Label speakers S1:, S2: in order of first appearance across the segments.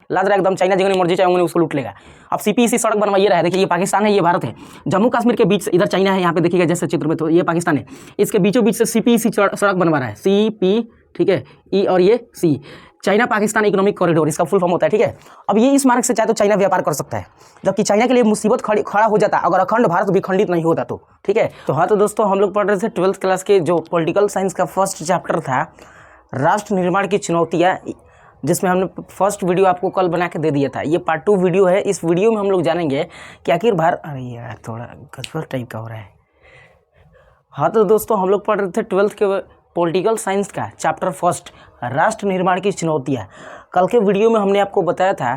S1: लाद रहा है एकदम, चाइना जितनी मर्जी चाहे उसको लूट लेगा। अब सीपीईसी सड़क बनवाइए रहा है, देखिए ये पाकिस्तान है, ये भारत है। जम्मू कश्मीर के बीच इधर चाइना है, यहाँ पे देखिएगा जैसे चित्र में, तो ये पाकिस्तान है। इसके बीचों बीच से सीपीईसी सड़क बनवा रहा है, CP, ठीक है, E और ये C, China Pakistan economic corridor, इसका फुल फॉर्म होता है, ठीक है। अब ये इस मार्ग से चाहे तो चाइना व्यापार कर सकता है, जबकि चाइना के लिए मुसीबत खड़ा हो जाता अगर अखंड भारत विखंडित नहीं होता तो, ठीक है। तो हाँ, तो दोस्तों हम लोग पढ़ रहे थे 12th क्लास के जो पॉलिटिकल साइंस का फर्स्ट चैप्टर था, राष्ट्र निर्माण की चुनौतियाँ, जिसमें हमने फर्स्ट वीडियो आपको कल बना के दे दिया था। ये पार्ट 2 वीडियो है। इस वीडियो में हम लोग जानेंगे कि आखिर अरे यार थोड़ा गजब टाइप का हो रहा है। हाँ, तो दोस्तों हम लोग पढ़ रहे थे 12th के पॉलिटिकल साइंस का चैप्टर फर्स्ट, राष्ट्र निर्माण की चुनौतियाँ। कल के वीडियो में हमने आपको बताया था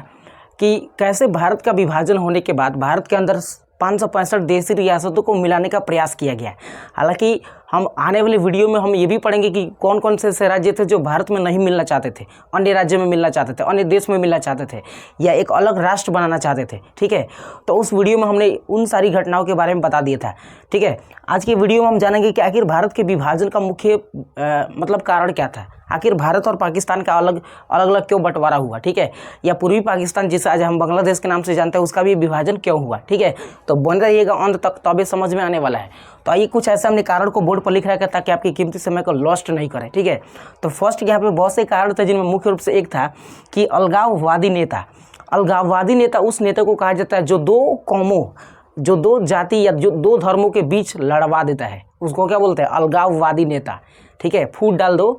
S1: कि कैसे भारत का विभाजन होने के बाद भारत के अंदर 565 देशी रियासतों को मिलाने का प्रयास किया गया। हालांकि हम आने वाले वीडियो में हम ये भी पढ़ेंगे कि कौन कौन से ऐसे राज्य थे जो भारत में नहीं मिलना चाहते थे, अन्य राज्य में मिलना चाहते थे, अन्य देश में मिलना चाहते थे, या एक अलग राष्ट्र बनाना चाहते थे, ठीक है। तो उस वीडियो में हमने उन सारी घटनाओं के बारे में बता दिया था, ठीक है। आज की वीडियो में हम जानेंगे कि आखिर भारत के विभाजन का मुख्य मतलब कारण क्या था, आखिर भारत और पाकिस्तान का अलग अलग क्यों बंटवारा हुआ, ठीक है, या पूर्वी पाकिस्तान जिसे आज हम बांग्लादेश के नाम से जानते हैं उसका भी विभाजन क्यों हुआ, ठीक है। तो बन रहिएगा अंत तक, तभी समझ में आने वाला है। तो आइए कुछ ऐसे हमने कारण को बोर्ड पर लिख रखा ताकि आपकी कीमती समय को लॉस्ट नहीं करें, ठीक है। तो फर्स्ट यहाँ पे बहुत से कारण थे, जिनमें मुख्य रूप से एक था कि अलगाववादी नेता। अलगाववादी नेता उस नेता को कहा जाता है जो दो कौमों, जो दो जाति या जो दो धर्मों के बीच लड़वा देता है, उसको क्या बोलते हैं, अलगाववादी नेता, ठीक है। फूट डाल दो,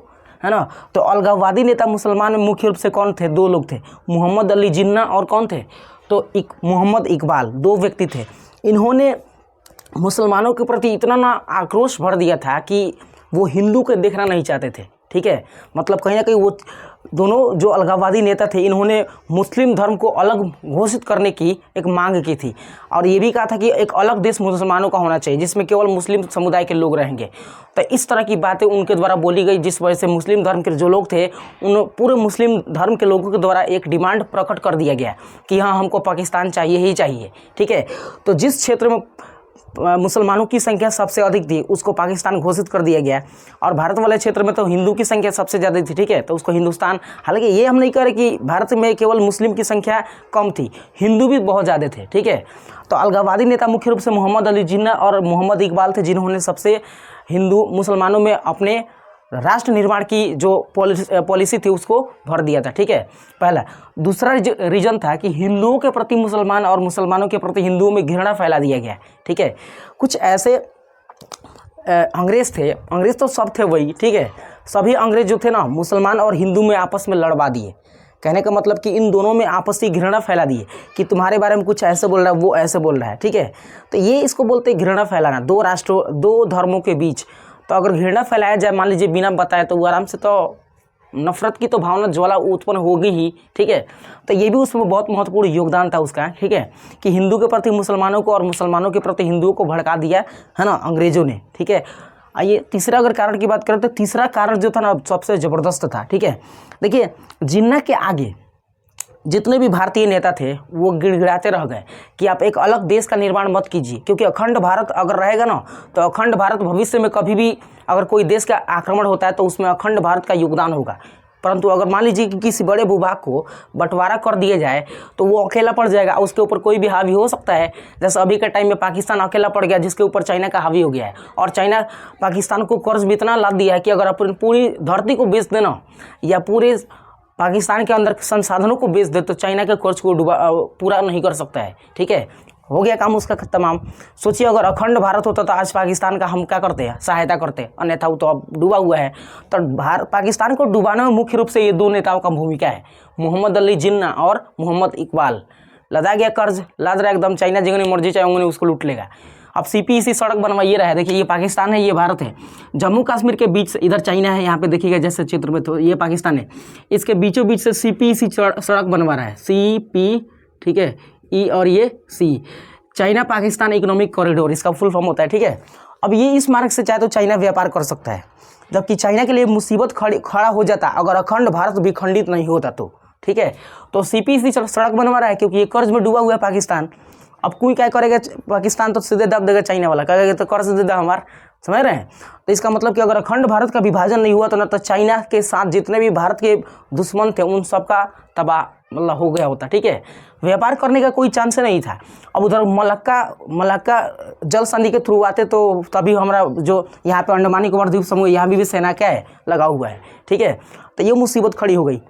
S1: है ना। तो अलगाववादी नेता मुसलमान में मुख्य रूप से कौन थे, दो लोग थे, मोहम्मद अली जिन्ना और कौन थे, तो मोहम्मद इकबाल, दो व्यक्ति थे। इन्होंने मुसलमानों के प्रति इतना ना आक्रोश भर दिया था कि वो हिंदू को देखना नहीं चाहते थे, ठीक है। मतलब कहीं ना कहीं वो दोनों जो अलगाववादी नेता थे, इन्होंने मुस्लिम धर्म को अलग घोषित करने की एक मांग की थी, और ये भी कहा था कि एक अलग देश मुसलमानों का होना चाहिए जिसमें केवल मुस्लिम समुदाय के लोग रहेंगे। तो इस तरह की बातें उनके द्वारा बोली गई, जिस वजह से मुस्लिम धर्म के जो लोग थे उन पूरे मुस्लिम धर्म के लोगों के द्वारा एक डिमांड प्रकट कर दिया गया कि हाँ, हमको पाकिस्तान चाहिए ही चाहिए, ठीक है। तो जिस क्षेत्र में मुसलमानों की संख्या सबसे अधिक थी उसको पाकिस्तान घोषित कर दिया गया, और भारत वाले क्षेत्र में तो हिंदू की संख्या सबसे ज़्यादा थी, ठीक है, तो उसको हिंदुस्तान। हालांकि ये हम नहीं कह रहे कि भारत में केवल मुस्लिम की संख्या कम थी, हिंदू भी बहुत ज़्यादा थे, ठीक है। तो अलगाववादी नेता मुख्य रूप से मोहम्मद अली जिन्ना और मोहम्मद इकबाल थे, जिन्होंने सबसे हिंदू मुसलमानों में अपने राष्ट्र निर्माण की जो पॉलिसी थी उसको भर दिया था, ठीक है, पहला। दूसरा रीजन था कि हिंदुओं के प्रति मुसलमान और मुसलमानों के प्रति हिंदुओं में घृणा फैला दिया गया, ठीक है। कुछ ऐसे अंग्रेज थे, अंग्रेज तो सब थे वही, ठीक है, सभी अंग्रेज जो थे ना मुसलमान और हिंदू में आपस में लड़वा दिए। कहने का मतलब कि इन दोनों में आपसी घृणा फैला दिए कि तुम्हारे बारे में कुछ ऐसे बोल रहा है, वो ऐसे बोल रहा है, ठीक है। तो ये इसको बोलते हैं घृणा फैलाना, दो राष्ट्रों दो धर्मों के बीच। तो अगर घृणा फैलाया जाए मान लीजिए बिना बताए, तो वो आराम से तो नफरत की तो भावना ज्वाला उत्पन्न होगी ही, ठीक है। तो ये भी उसमें बहुत महत्वपूर्ण योगदान था उसका, ठीक है, कि हिंदू के प्रति मुसलमानों को और मुसलमानों के प्रति हिंदुओं को भड़का दिया है ना अंग्रेजों ने, ठीक है। आइए तीसरा अगर कारण की बात करें तो तीसरा कारण जो था ना सबसे ज़बरदस्त था, ठीक है। देखिए जिन्ना के आगे जितने भी भारतीय नेता थे वो गिड़गिड़ाते रह गए कि आप एक अलग देश का निर्माण मत कीजिए, क्योंकि अखंड भारत अगर रहेगा ना तो अखंड भारत भविष्य में कभी भी अगर कोई देश का आक्रमण होता है तो उसमें अखंड भारत का योगदान होगा। परंतु अगर मान लीजिए कि किसी बड़े भूभाग को बंटवारा कर दिया जाए तो वो अकेला पड़ जाएगा, उसके ऊपर कोई भी हावी हो सकता है। जैसे अभी के टाइम में पाकिस्तान अकेला पड़ गया जिसके ऊपर चाइना का हावी हो गया है, और चाइना पाकिस्तान को कर्ज भी इतना लाद दिया है कि अगर अपन पूरी धरती को बेच देना या पूरे पाकिस्तान के अंदर संसाधनों को बेच दे तो चाइना के कर्ज को पूरा नहीं कर सकता है, ठीक है, हो गया काम उसका तमाम। सोचिए अगर अखंड भारत होता तो आज पाकिस्तान का हम क्या करते हैं, सहायता करते, अन्यथा वो तो अब डूबा हुआ है। तो पाकिस्तान को डुबाने में मुख्य रूप से ये दो नेताओं का भूमिका है, मोहम्मद अली जिन्ना और मोहम्मद इकबाल। लदा गया कर्ज, लाद रहा एकदम, चाइना जितनी मर्जी चाहे उसको लूट लेगा। अब सीपीईसी सड़क बनवाइए रहा है, देखिए ये पाकिस्तान है, ये भारत है। जम्मू कश्मीर के बीच इधर चाइना है, यहाँ पे देखिएगा जैसे चित्र में, तो ये पाकिस्तान है। इसके बीचों बीच से सीपीईसी सड़क बनवा रहा है, CP, ठीक है, E और ये C, China Pakistan economic corridor, इसका फुल फॉर्म होता है, ठीक है। अब ये इस मार्ग से चाहे तो चाइना व्यापार कर सकता है, जबकि चाइना के लिए मुसीबत खड़ा हो जाता अगर अखंड भारत विखंडित नहीं होता तो, ठीक है। तो सीपीईसी सड़क बनवा रहा है क्योंकि ये कर्ज में डूबा हुआ है पाकिस्तान। अब कोई क्या करेगा, पाकिस्तान तो सीधे दब देगा चाइना वाला, कहेगा तो कर्ज दे दे हमारा, समझ रहे हैं। तो इसका मतलब कि अगर अखंड भारत का विभाजन नहीं हुआ तो ना तो चाइना के साथ जितने भी भारत के दुश्मन थे उन सबका तबाह मतलब हो गया होता, ठीक है। व्यापार करने का कोई चांस नहीं था। अब उधर मलक्का जल संधि के थ्रू आते तो तभी हमारा जो यहाँ पे अंडमान निकोबार द्वीप समूह यहाँ भी सेना क्या है लगा हुआ है, ठीक है। तो ये मुसीबत खड़ी हो गई।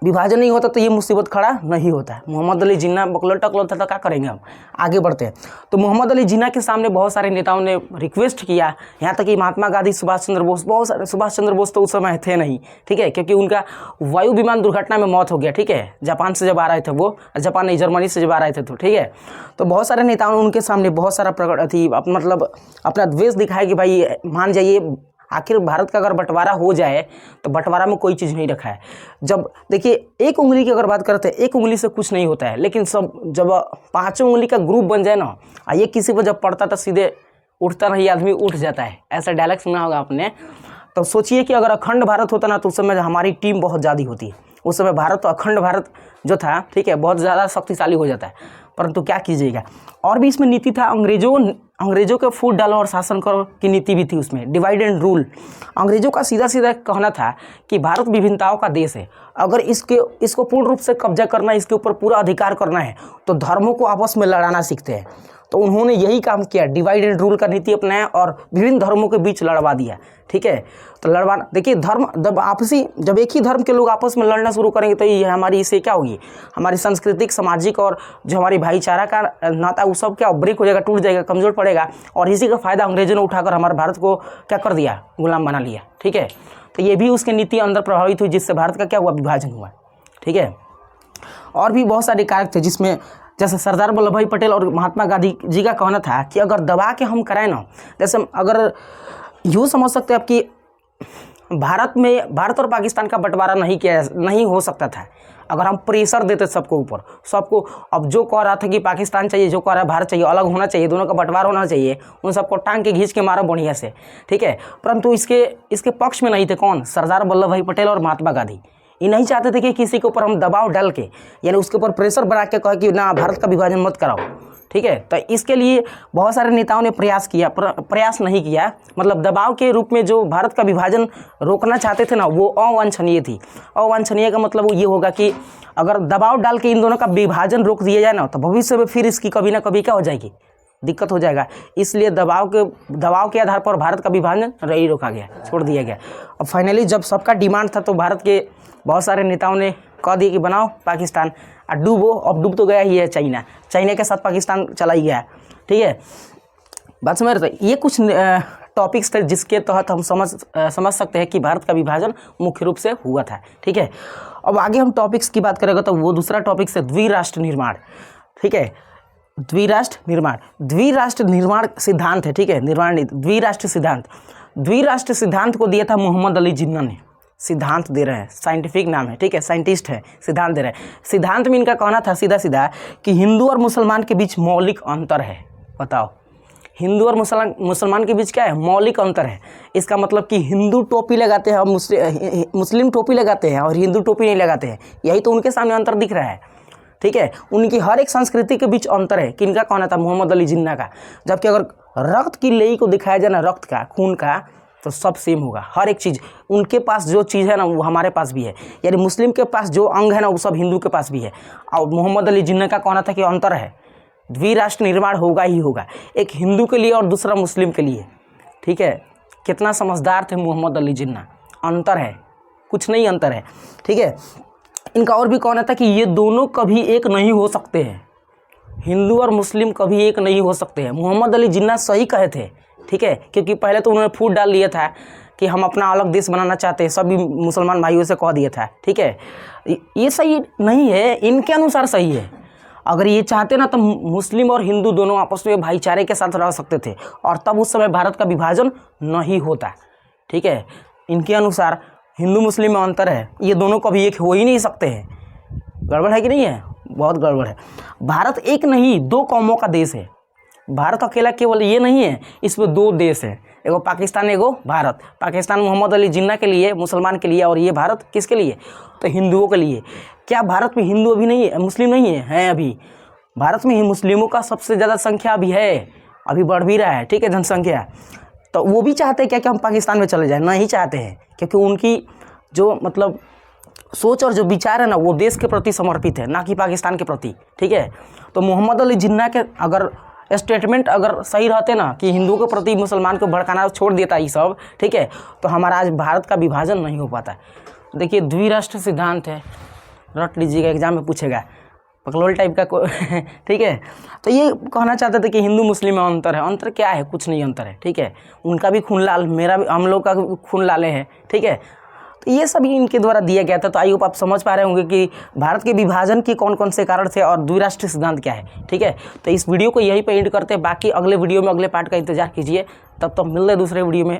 S1: विभाजन नहीं होता तो ये मुसीबत खड़ा नहीं होता। मोहम्मद अली जिन्ना बकलोल टकलोल था तो क्या करेंगे, हम आगे बढ़ते हैं। तो मोहम्मद अली जिन्ना के सामने बहुत सारे नेताओं ने रिक्वेस्ट किया, यहाँ तक कि महात्मा गांधी, सुभाष चंद्र बोस, बहुत सारे, सुभाष चंद्र बोस तो उस समय थे नहीं, ठीक है, क्योंकि उनका वायु विमान दुर्घटना में मौत हो गया, ठीक है। जापान से जब आ रहे थे वो, जापान नहीं जर्मनी से जब आ रहे थे तो, ठीक है। तो बहुत सारे नेताओं ने उनके सामने बहुत सारा मतलब अपना द्वेष दिखाया कि भाई मान जाइए, आखिर भारत का अगर बंटवारा हो जाए तो बंटवारा में कोई चीज़ नहीं रखा है। जब देखिए एक उंगली की अगर बात करते हैं, एक उंगली से कुछ नहीं होता है, लेकिन सब जब पांचों उंगली का ग्रुप बन जाए ना, ये किसी पर जब पड़ता तो सीधे उठता नहीं आदमी उठ जाता है, ऐसा डायलॉग सुना होगा आपने। तो सोचिए कि अगर अखंड भारत होता ना तो उस समय हमारी टीम बहुत ज़्यादा होती है। उस समय भारत तो अखंड भारत जो था, ठीक है, बहुत ज़्यादा शक्तिशाली हो जाता है। परंतु क्या कीजिएगा, और भी इसमें नीति था। अंग्रेजों के फूट डालो और शासन करो की नीति भी थी उसमें, डिवाइड एंड रूल। अंग्रेजों का सीधा सीधा कहना था कि भारत विभिन्नताओं का देश है, अगर इसको पूर्ण रूप से कब्जा करना है, इसके ऊपर पूरा अधिकार करना है तो धर्मों को आपस में लड़ाना सीखते हैं। तो उन्होंने यही काम किया, डिवाइड एंड रूल का नीति अपनाया और विभिन्न धर्मों के बीच लड़वा दिया, ठीक है। तो लड़वाना, देखिए धर्म जब एक ही धर्म के लोग आपस में लड़ना शुरू करेंगे तो ये हमारी इससे क्या होगी, हमारी सांस्कृतिक, सामाजिक और जो हमारी भाईचारा का नाता वो सब क्या ब्रेक हो जाएगा, टूट जाएगा, कमजोर पड़ेगा। और इसी का फायदा अंग्रेजों ने उठाकर हमारे भारत को क्या कर दिया, गुलाम बना लिया, ठीक है। तो ये भी उसकी नीति अंदर प्रभावित हुई, जिससे भारत का क्या हुआ, विभाजन हुआ, ठीक है। और भी बहुत सारे कारक थे जिसमें, जैसे सरदार वल्लभ भाई पटेल और महात्मा गांधी जी का कहना था कि अगर दबा के हम कराएं ना, जैसे अगर यूँ समझ सकते हैं आप कि भारत और पाकिस्तान का बंटवारा नहीं हो सकता था अगर हम प्रेशर देते सबको ऊपर, सबको। अब जो कह रहा था कि पाकिस्तान चाहिए, जो कह रहा है भारत चाहिए, अलग होना चाहिए, दोनों का बंटवारा होना चाहिए, उन सबको टांग के खींच के मारो बढ़िया से, ठीक है। परंतु इसके पक्ष में नहीं थे कौन, सरदार वल्लभ भाई पटेल और महात्मा गांधी। ये नहीं चाहते थे कि किसी के ऊपर हम दबाव डाल के, यानी उसके ऊपर प्रेशर बना के कहे कि ना भारत का विभाजन मत कराओ, ठीक है। तो इसके लिए बहुत सारे नेताओं ने प्रयास नहीं किया, मतलब दबाव के रूप में जो भारत का विभाजन रोकना चाहते थे ना, वो अवांछनीय थी। अवांछनीय का मतलब ये होगा कि अगर दबाव डाल के इन दोनों का विभाजन रोक दिया जाए ना, तो भविष्य में फिर इसकी कभी ना कभी क्या हो जाएगी, दिक्कत हो जाएगा। इसलिए दबाव के आधार पर भारत का विभाजन नहीं रोका गया, छोड़ दिया गया। अब फाइनली जब सबका डिमांड था तो भारत के बहुत सारे नेताओं ने कह दिया कि बनाओ पाकिस्तान और डूबो। अब डूब तो गया ही है चाइना के साथ पाकिस्तान चला ही गया, ठीक है। बात समझ रहे थे। ये कुछ टॉपिक्स थे जिसके तहत हम समझ सकते हैं कि भारत का विभाजन मुख्य रूप से हुआ था, ठीक है। अब आगे हम टॉपिक्स की बात करेंगे तो वो दूसरा टॉपिक है द्विराष्ट्र निर्माण, ठीक है। द्विराष्ट्र निर्माण सिद्धांत है, ठीक है। द्विराष्ट्र सिद्धांत को दिया था मोहम्मद अली जिन्ना ने। सिद्धांत दे रहे हैं, साइंटिफिक नाम है, ठीक है, साइंटिस्ट है, सिद्धांत दे रहे हैं। सिद्धांत में इनका कहना था सीधा सीधा कि हिंदू और मुसलमान के बीच मौलिक अंतर है। बताओ, हिंदू और मुसलमान के बीच क्या है, मौलिक अंतर है। इसका मतलब कि हिंदू टोपी लगाते हैं और मुस्लिम टोपी लगाते हैं और हिंदू टोपी नहीं लगाते हैं, यही तो उनके सामने अंतर दिख रहा है, ठीक है। उनकी हर एक संस्कृति के बीच अंतर है। किनका कहना था, मोहम्मद अली जिन्ना का। जबकि अगर रक्त की लेई को दिखाया जाए ना, रक्त का, खून का, तो सब सेम होगा। हर एक चीज़ उनके पास जो चीज़ है ना वो हमारे पास भी है, यानी मुस्लिम के पास जो अंग है ना वो सब हिंदू के पास भी है। और मोहम्मद अली जिन्ना का कहना था कि अंतर है, द्विराष्ट्र निर्माण होगा ही होगा, एक हिंदू के लिए और दूसरा मुस्लिम के लिए, ठीक है। कितना समझदार थे मोहम्मद अली जिन्ना। अंतर है, कुछ नहीं अंतर है, ठीक है। इनका और भी कहना था कि ये दोनों कभी एक नहीं हो सकते हैं, हिंदू और मुस्लिम कभी एक नहीं हो सकते हैं। मोहम्मद अली जिन्ना सही कहे थे, ठीक है, क्योंकि पहले तो उन्होंने फूट डाल लिया था कि हम अपना अलग देश बनाना चाहते हैं, सभी मुसलमान भाइयों से कह दिया था, ठीक है। ये सही नहीं है, इनके अनुसार सही है। अगर ये चाहते ना तो मुस्लिम और हिंदू दोनों आपस में भाईचारे के साथ रह सकते थे और तब उस समय भारत का विभाजन नहीं होता, ठीक है। इनके अनुसार हिंदू मुस्लिम में अंतर है, ये दोनों कभी एक हो ही नहीं सकते हैं। गड़बड़ है कि नहीं है, बहुत गड़बड़ है। भारत एक नहीं, दो कौमों का देश है। भारत अकेला केवल ये नहीं है, इसमें दो देश हैं, एगो पाकिस्तान, एगो भारत। पाकिस्तान मोहम्मद अली जिन्ना के लिए, मुसलमान के लिए, और ये भारत किसके लिए, तो हिंदुओं के लिए। क्या भारत में हिंदू अभी नहीं है, मुस्लिम नहीं है, हैं अभी भारत में ही मुस्लिमों का सबसे ज़्यादा संख्या अभी है, अभी बढ़ भी रहा है, ठीक है, जनसंख्या। तो वो भी चाहते हैं क्या कि हम पाकिस्तान में चले जाएं, नहीं चाहते हैं, क्योंकि उनकी जो मतलब सोच और जो विचार है ना वो देश के प्रति समर्पित है, ना कि पाकिस्तान के प्रति। ठीक है, तो मोहम्मद अली जिन्ना के अगर स्टेटमेंट अगर सही रहते ना कि हिंदुओं के प्रति मुसलमान को भड़काना छोड़ देता ये सब, ठीक है, तो हमारा आज भारत का विभाजन नहीं हो पाता। देखिए द्विराष्ट्र सिद्धांत है, रट लीजिएगा, एग्जाम में पूछेगा, पकलोल टाइप का ठीक है। तो ये कहना चाहते थे कि हिंदू मुस्लिम में अंतर है। अंतर क्या है? कुछ नहीं अंतर है। ठीक है, उनका भी खून लाल, मेरा भी, हम लोग का खून लाले है। ठीक है, तो ये सभी इनके द्वारा दिया गया था। तो आई होप आप समझ पा रहे होंगे कि भारत के विभाजन के कौन कौन से कारण थे और द्विराष्ट्रीय सिद्धांत क्या है। ठीक है, तो इस वीडियो को यहीं पे एंड करते हैं। बाकी अगले वीडियो में अगले पार्ट का इंतजार कीजिए। तब तक मिलते हैं दूसरे वीडियो में।